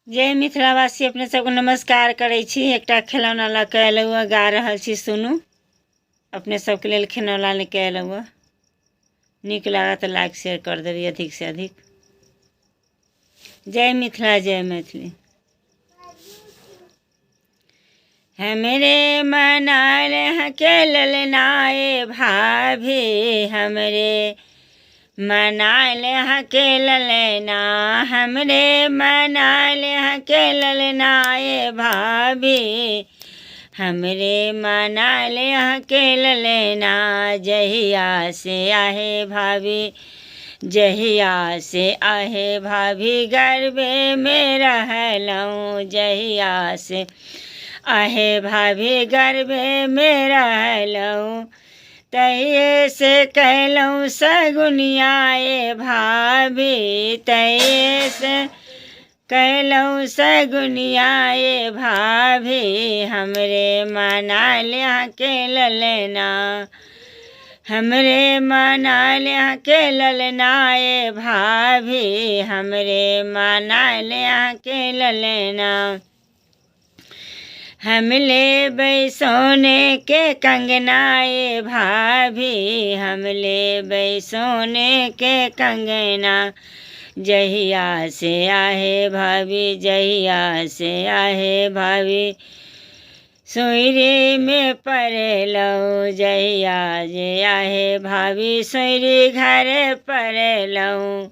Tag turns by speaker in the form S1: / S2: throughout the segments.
S1: जय मिथिलावासी, अपने सबको नमस्कार करै छी। एकटा खिलौना लऽ कऽ अयलहुँ हँ, गा रहल छी, सुनू। अपने सबके लेल खिलौना लेके अयलहुँ हँ। नीक लागत तऽ लाइक शेयर कर देबै अधिक से अधिक। जय मिथिला, जय मैथिली। हमरे मनाल के ललनाए भाभी, हमरे मनाल के ललना, हमरे मनाल के ललनाए भाभी, हमरे मनाल के ललना। जहिया से आहे भाभी, जहिया से आहे भाभी, गर्भे में रहलऊँ। जहिया से आहे भाभी, गर्भे में रहलऊँ। तहिए से कहलऊँ सगुनियाए भाभी, तहिए से कहलऊँ सगुनियाए भाभी, हमरे मनाल के ललना, हमरे मनाल के ललनाए भाभी, हमरे मनाल के ललना। हम लेबै सोने के कंगनाए भाभी, हम लेबै सोने के कंगना। जहिया से आहे भाभी, जहिया से आहे भाभी, सोयरे में पड़लऊँ। जहिया जे आहे भाभी, सोयरे घर पड़लऊँ।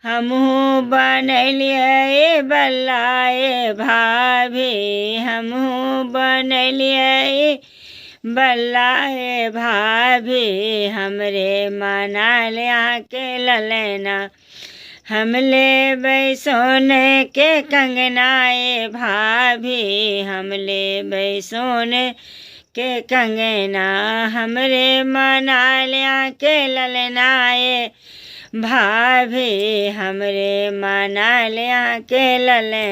S1: हमहूँ बनलियै बल्लाए भाभी, हमहूँ बनलियै बल्लाए भाभी, हमरे मनाल के ललना। हम लेबै सोने के कंगनाए भाभी, हम लेबै सोने के कंगना। हमरे मनाल के ललनाए भाभी, हमरे मनाल के ललना।